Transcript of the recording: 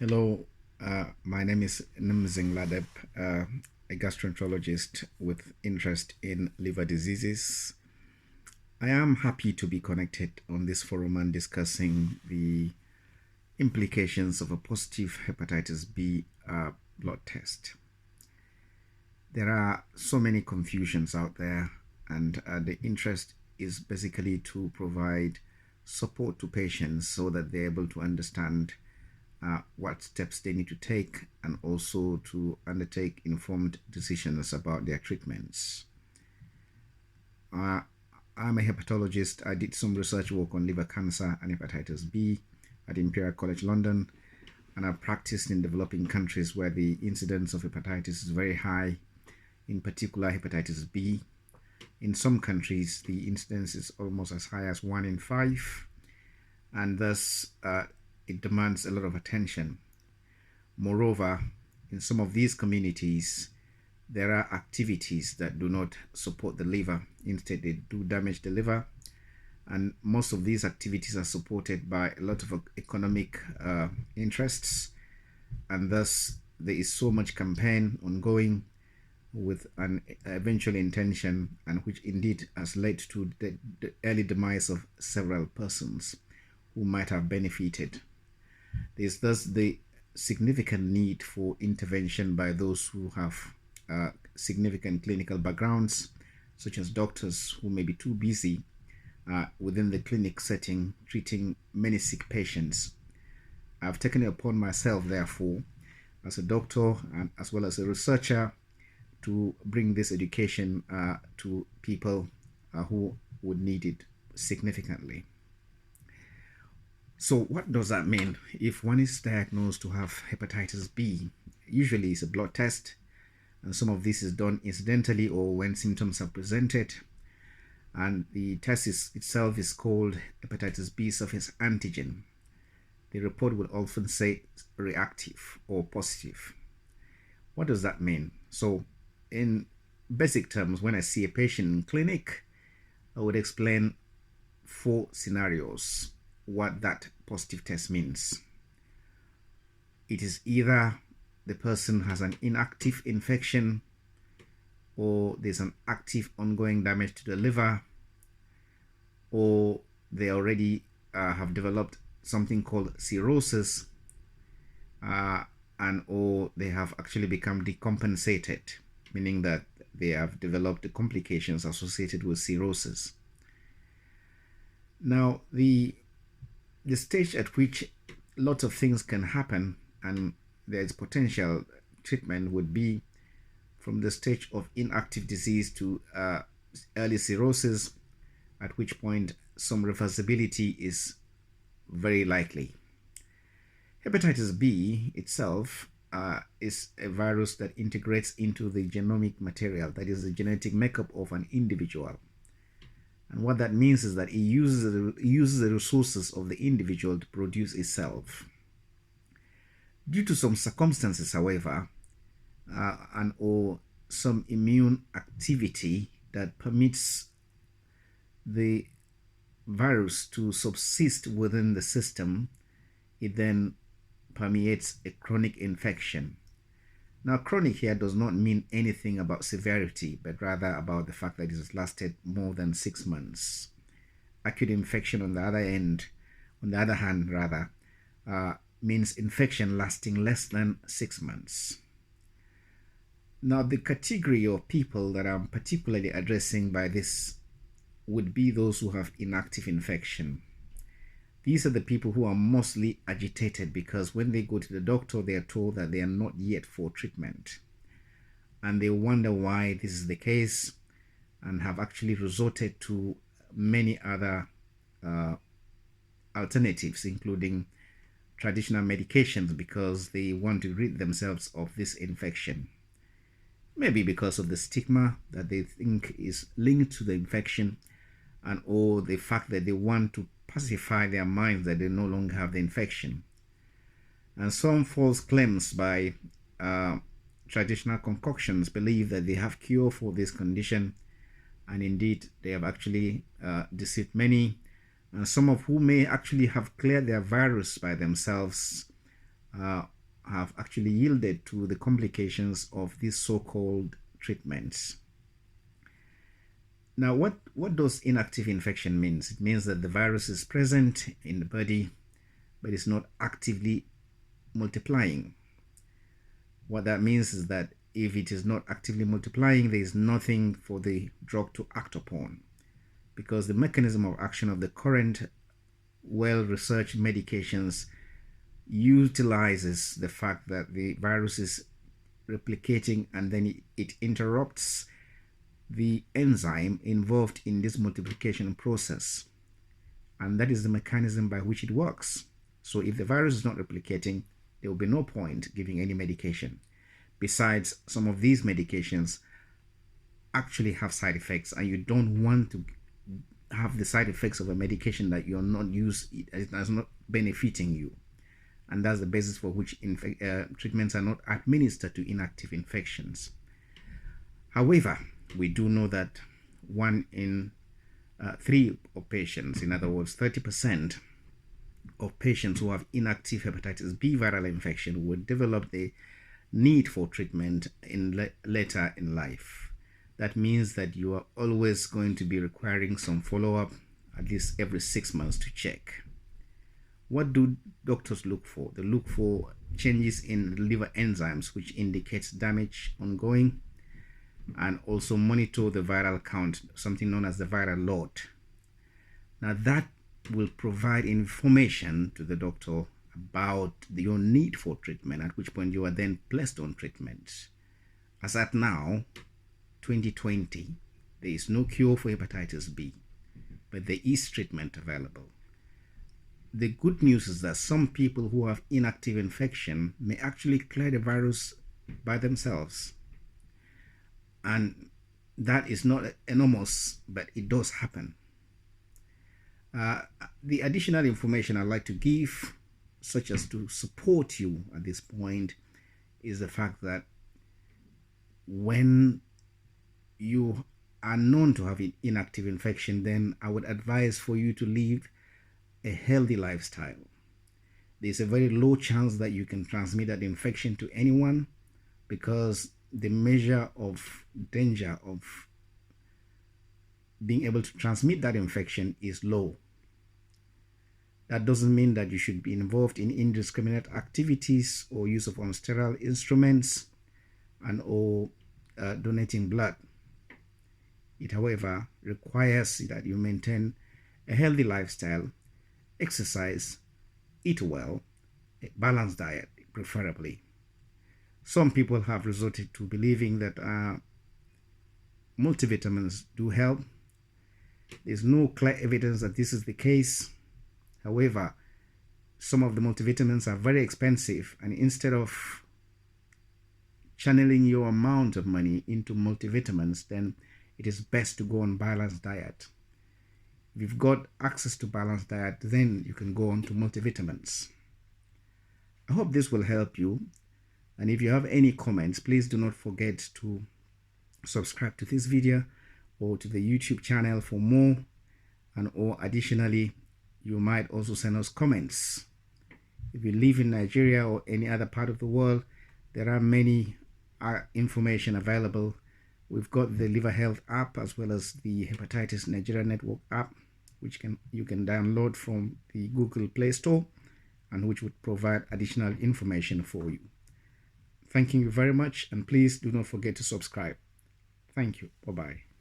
Hello, my name is Nimzing Ladeb, a gastroenterologist with interest in liver diseases. I am happy to be connected on this forum and discussing the implications of a positive hepatitis B blood test. There are so many confusions out there, and the interest is basically to provide support to patients so that they're able to understand what steps they need to take and also to undertake informed decisions about their treatments. Uh, I'm a hepatologist. I did some research work on liver cancer and hepatitis B at Imperial College London, and I've practiced in developing countries where the incidence of hepatitis is very high, in particular hepatitis B. In some countries, the incidence is almost as high as 1 in 5, and thus it demands a lot of attention. Moreover, in some of these communities, there are activities that do not support the liver. Instead, they do damage the liver. And most of these activities are supported by a lot of economic interests. And thus, there is so much campaign ongoing with an eventual intention, and which indeed has led to the early demise of several persons who might have benefited. There is thus the significant need for intervention by those who have significant clinical backgrounds, such as doctors who may be too busy within the clinic setting treating many sick patients. I've taken it upon myself, therefore, as a doctor and as well as a researcher, to bring this education to people who would need it significantly. So, what does that mean? If one is diagnosed to have hepatitis B, usually it's a blood test, and some of this is done incidentally or when symptoms are presented. And the test itself is called hepatitis B surface antigen. The report will often say reactive or positive. What does that mean? So, in basic terms, when I see a patient in clinic, I would explain 4 scenarios what that positive test means. It is either the person has an inactive infection, or there's an active ongoing damage to the liver, or they already have developed something called cirrhosis, and or they have actually become decompensated, meaning that they have developed the complications associated with cirrhosis. Now, the stage at which lots of things can happen and there is potential treatment would be from the stage of inactive disease to early cirrhosis, at which point some reversibility is very likely. Hepatitis B itself is a virus that integrates into the genomic material, that is the genetic makeup of an individual. And what that means is that it uses the resources of the individual to produce itself. Due to some circumstances, however, and or some immune activity that permits the virus to subsist within the system, it then permeates a chronic infection. Now, chronic here does not mean anything about severity, but rather about the fact that it has lasted more than 6 months. Acute infection, on the other hand, means infection lasting less than 6 months. Now, the category of people that I'm particularly addressing by this would be those who have inactive infection. These are the people who are mostly agitated because when they go to the doctor, they are told that they are not yet for treatment. And they wonder why this is the case and have actually resorted to many other alternatives, including traditional medications, because they want to rid themselves of this infection. Maybe because of the stigma that they think is linked to the infection, and or the fact that they want to pacify their minds that they no longer have the infection. And some false claims by traditional concoctions believe that they have cure for this condition, and indeed they have actually deceived many, and some of whom may actually have cleared their virus by themselves uh, have actually yielded to the complications of these so-called treatments. Now, what does inactive infection means? It means that the virus is present in the body, but it's not actively multiplying. What that means is that if it is not actively multiplying, there is nothing for the drug to act upon, because the mechanism of action of the current well-researched medications utilizes the fact that the virus is replicating, and then it interrupts the enzyme involved in this multiplication process, and that is the mechanism by which it works. So if the virus is not replicating, there will be no point giving any medication. Besides, some of these medications actually have side effects, and you don't want to have the side effects of a medication that you're not that's not benefiting you. And that's the basis for which treatments are not administered to inactive infections. However, we do know that 1 in 3 of patients, in other words 30% of patients who have inactive hepatitis B viral infection, will develop the need for treatment later in life. That means that you are always going to be requiring some follow-up, at least every 6 months, to check. What do doctors look for? They look for changes in liver enzymes, which indicates damage ongoing, and also monitor the viral count, something known as the viral load. Now that will provide information to the doctor about your need for treatment, at which point you are then placed on treatment. As at now, 2020, there is no cure for hepatitis B, but there is treatment available. The good news is that some people who have inactive infection may actually clear the virus by themselves. And that is not enormous, but it does happen. The additional information I'd like to give, such as to support you at this point, is the fact that when you are known to have an inactive infection, then I would advise for you to live a healthy lifestyle. There's a very low chance that you can transmit that infection to anyone, because the measure of danger of being able to transmit that infection is low. That doesn't mean that you should be involved in indiscriminate activities or use of unsterile instruments or donating blood. It, however, requires that you maintain a healthy lifestyle, exercise, eat well, a balanced diet preferably. Some people have resorted to believing that multivitamins do help. There's no clear evidence that this is the case. However, some of the multivitamins are very expensive, and instead of channeling your amount of money into multivitamins, then it is best to go on balanced diet. If you've got access to balanced diet, then you can go on to multivitamins. I hope this will help you. And if you have any comments, please do not forget to subscribe to this video or to the YouTube channel for more. Or additionally, you might also send us comments. If you live in Nigeria or any other part of the world, there are many information available. We've got the Liver Health app as well as the Hepatitis Nigeria Network app, which you can download from the Google Play Store, and which would provide additional information for you. Thank you very much, and please do not forget to subscribe. Thank you. Bye-bye.